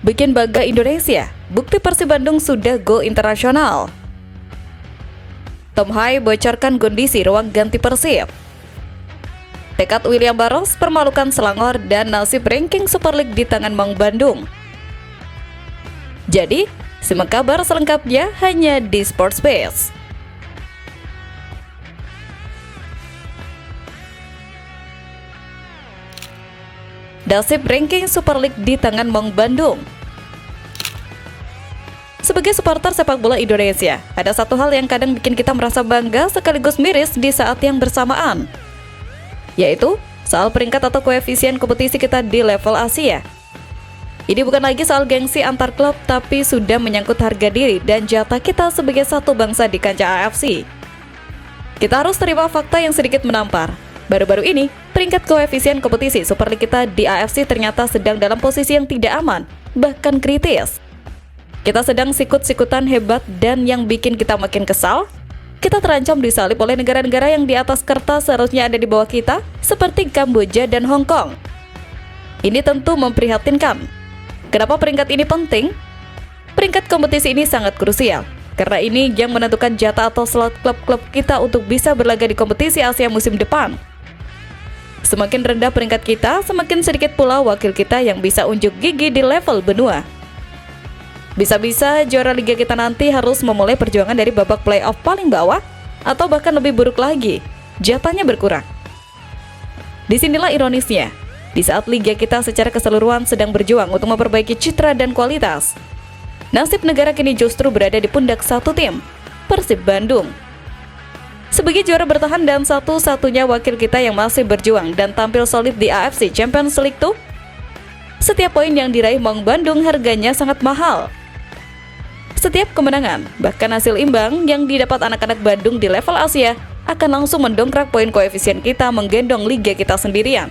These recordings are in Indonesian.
Bikin bangga Indonesia, bukti Persib Bandung sudah go internasional. Tom Hai bocorkan kondisi ruang ganti Persib. Tekad William Barros permalukan Selangor dan nasib ranking Super League di tangan Maung Bandung. Jadi, simak kabar selengkapnya hanya di Sports Base. Nasib ranking Super League di tangan Maung Bandung. Sebagai supporter sepak bola Indonesia, ada satu hal yang kadang bikin kita merasa bangga sekaligus miris di saat yang bersamaan, yaitu soal peringkat atau koefisien kompetisi kita di level Asia. Ini bukan lagi soal gengsi antar klub, tapi sudah menyangkut harga diri dan jatah kita sebagai satu bangsa di kancah AFC. Kita harus terima fakta yang sedikit menampar. Baru-baru ini, peringkat koefisien kompetisi Super League kita di AFC ternyata sedang dalam posisi yang tidak aman, bahkan kritis. Kita sedang sikut-sikutan hebat dan yang bikin kita makin kesal, kita terancam disalip oleh negara-negara yang di atas kertas seharusnya ada di bawah kita, seperti Kamboja dan Hong Kong. Ini tentu memprihatinkan. Kenapa peringkat ini penting? Peringkat kompetisi ini sangat krusial, karena ini yang menentukan jatah atau slot klub-klub kita untuk bisa berlaga di kompetisi Asia musim depan. Semakin rendah peringkat kita, semakin sedikit pula wakil kita yang bisa unjuk gigi di level benua. Bisa-bisa juara liga kita nanti harus memulai perjuangan dari babak playoff paling bawah, atau bahkan lebih buruk lagi, jatahnya berkurang. Disinilah ironisnya, di saat liga kita secara keseluruhan sedang berjuang untuk memperbaiki citra dan kualitas, nasib negara kini justru berada di pundak satu tim, Persib Bandung. Sebagai juara bertahan dan satu-satunya wakil kita yang masih berjuang dan tampil solid di AFC Champions League tuh, setiap poin yang diraih Maung Bandung harganya sangat mahal. Setiap kemenangan, bahkan hasil imbang yang didapat anak-anak Bandung di level Asia akan langsung mendongkrak poin koefisien kita menggendong liga kita sendirian.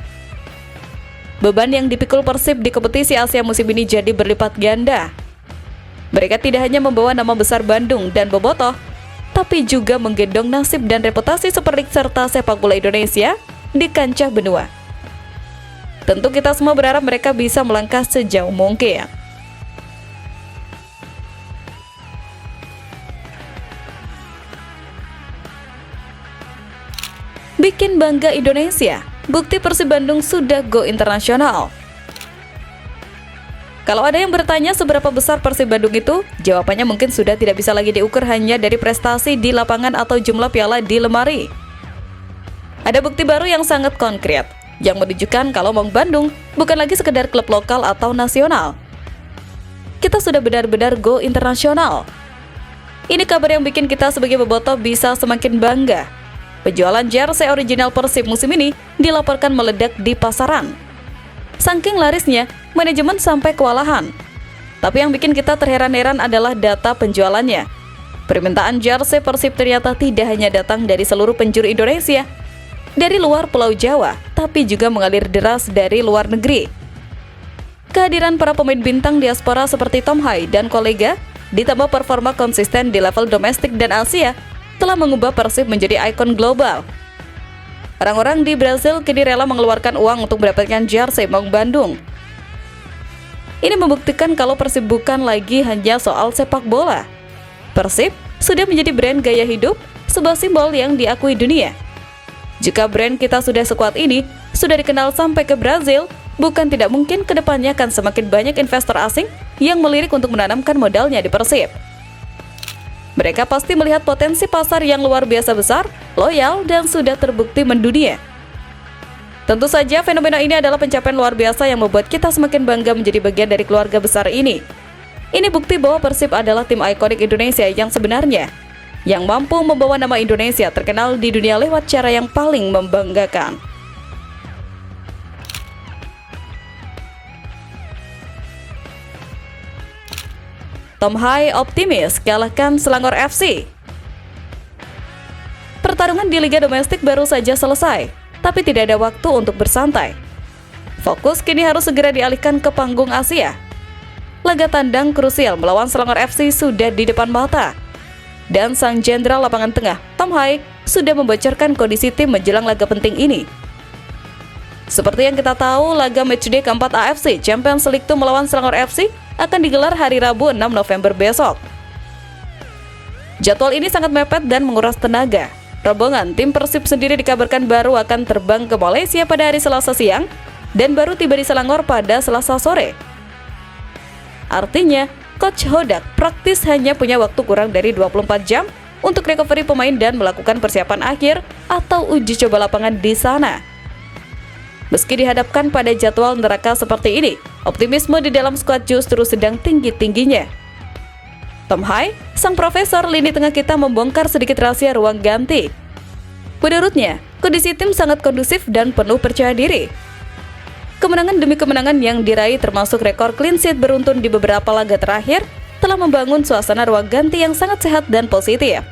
Beban yang dipikul Persib di kompetisi Asia musim ini jadi berlipat ganda. Mereka tidak hanya membawa nama besar Bandung dan Bobotoh, tapi juga menggendong nasib dan reputasi Super League serta sepak bola Indonesia di kancah benua. Tentu kita semua berharap mereka bisa melangkah sejauh mungkin. Bikin bangga Indonesia, bukti Persib Bandung sudah go internasional. Kalau ada yang bertanya seberapa besar Persib Bandung itu, jawabannya mungkin sudah tidak bisa lagi diukur hanya dari prestasi di lapangan atau jumlah piala di lemari. Ada bukti baru yang sangat konkret, yang menunjukkan kalau Maung Bandung bukan lagi sekedar klub lokal atau nasional. Kita sudah benar-benar go internasional. Ini kabar yang bikin kita sebagai bobotoh bisa semakin bangga. Penjualan jersey original Persib musim ini dilaporkan meledak di pasaran. Saking larisnya, manajemen sampai kewalahan. Tapi yang bikin kita terheran-heran adalah data penjualannya. Permintaan jersey Persib ternyata tidak hanya datang dari seluruh penjuru Indonesia, dari luar Pulau Jawa, tapi juga mengalir deras dari luar negeri. Kehadiran para pemain bintang diaspora seperti Tom Hai dan kolega, ditambah performa konsisten di level domestik dan Asia, telah mengubah Persib menjadi ikon global. Orang-orang di Brasil kini rela mengeluarkan uang untuk mendapatkan jersey Maung Bandung. Ini membuktikan kalau Persib bukan lagi hanya soal sepak bola. Persib sudah menjadi brand gaya hidup, sebuah simbol yang diakui dunia. Jika brand kita sudah sekuat ini, sudah dikenal sampai ke Brazil, bukan tidak mungkin kedepannya akan semakin banyak investor asing yang melirik untuk menanamkan modalnya di Persib. Mereka pasti melihat potensi pasar yang luar biasa besar, loyal, dan sudah terbukti mendunia. Tentu saja fenomena ini adalah pencapaian luar biasa yang membuat kita semakin bangga menjadi bagian dari keluarga besar ini. Ini bukti bahwa Persib adalah tim ikonik Indonesia yang sebenarnya, yang mampu membawa nama Indonesia terkenal di dunia lewat cara yang paling membanggakan. Tom Hai optimis kalahkan Selangor FC. Pertarungan di Liga Domestik baru saja selesai, tapi tidak ada waktu untuk bersantai. Fokus kini harus segera dialihkan ke panggung Asia. Laga tandang krusial melawan Selangor FC sudah di depan mata. Dan sang jenderal lapangan tengah, Tom Hai, sudah membocorkan kondisi tim menjelang laga penting ini. Seperti yang kita tahu, laga matchday keempat AFC Champions League 2 melawan Selangor FC akan digelar hari Rabu 6 November besok. Jadwal ini sangat mepet dan menguras tenaga. Rombongan tim Persib sendiri dikabarkan baru akan terbang ke Malaysia pada hari Selasa siang dan baru tiba di Selangor pada Selasa sore. Artinya, Coach Hodak praktis hanya punya waktu kurang dari 24 jam untuk recovery pemain dan melakukan persiapan akhir atau uji coba lapangan di sana. Meski dihadapkan pada jadwal neraka seperti ini, optimisme di dalam skuad justru sedang tinggi-tingginya. Tom Hai, sang profesor lini tengah kita membongkar sedikit rahasia ruang ganti. Menurutnya, kondisi tim sangat kondusif dan penuh percaya diri. Kemenangan demi kemenangan yang diraih termasuk rekor clean sheet beruntun di beberapa laga terakhir telah membangun suasana ruang ganti yang sangat sehat dan positif.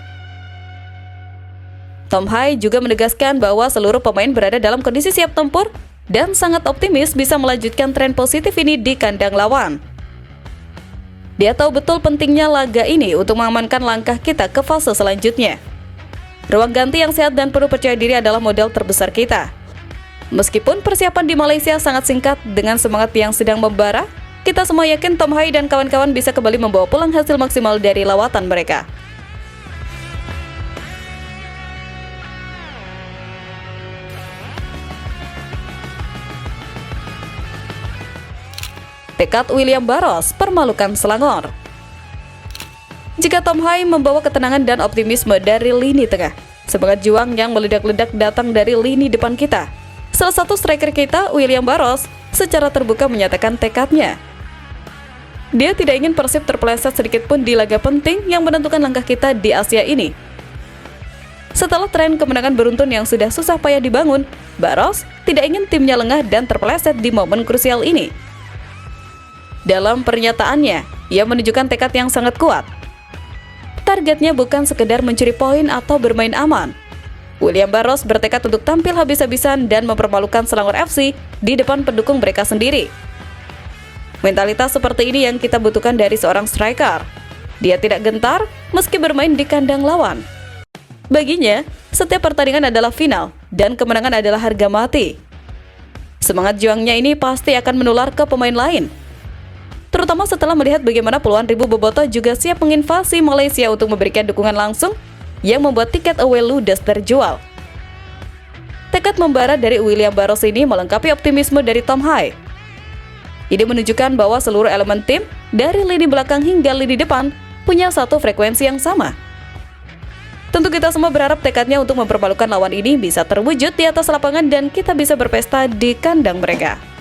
Tom Hai juga menegaskan bahwa seluruh pemain berada dalam kondisi siap tempur dan sangat optimis bisa melanjutkan tren positif ini di kandang lawan. Dia tahu betul pentingnya laga ini untuk mengamankan langkah kita ke fase selanjutnya. Ruang ganti yang sehat dan penuh percaya diri adalah modal terbesar kita. Meskipun persiapan di Malaysia sangat singkat dengan semangat yang sedang membara, kita semua yakin Tom Hai dan kawan-kawan bisa kembali membawa pulang hasil maksimal dari lawatan mereka. Tekad William Barros permalukan Selangor. Jika Tom Hai membawa ketenangan dan optimisme dari lini tengah, semangat juang yang meledak-ledak datang dari lini depan kita. Salah satu striker kita, William Barros, secara terbuka menyatakan tekadnya. Dia tidak ingin Persib terpeleset sedikit pun di laga penting yang menentukan langkah kita di Asia ini. Setelah tren kemenangan beruntun yang sudah susah payah dibangun, Barros tidak ingin timnya lengah dan terpeleset di momen krusial ini. Dalam pernyataannya, ia menunjukkan tekad yang sangat kuat. Targetnya bukan sekedar mencuri poin atau bermain aman. William Barros bertekad untuk tampil habis-habisan dan mempermalukan Selangor FC di depan pendukung mereka sendiri. Mentalitas seperti ini yang kita butuhkan dari seorang striker. Dia tidak gentar meski bermain di kandang lawan. Baginya, setiap pertandingan adalah final dan kemenangan adalah harga mati. Semangat juangnya ini pasti akan menular ke pemain lain. Terutama setelah melihat bagaimana puluhan ribu bobotoh juga siap menginvasi Malaysia untuk memberikan dukungan langsung yang membuat tiket away ludes terjual. Tekad membara dari William Barros ini melengkapi optimisme dari Tom Hai. Ini menunjukkan bahwa seluruh elemen tim, dari lini belakang hingga lini depan, punya satu frekuensi yang sama. Tentu kita semua berharap tekadnya untuk mempermalukan lawan ini bisa terwujud di atas lapangan dan kita bisa berpesta di kandang mereka.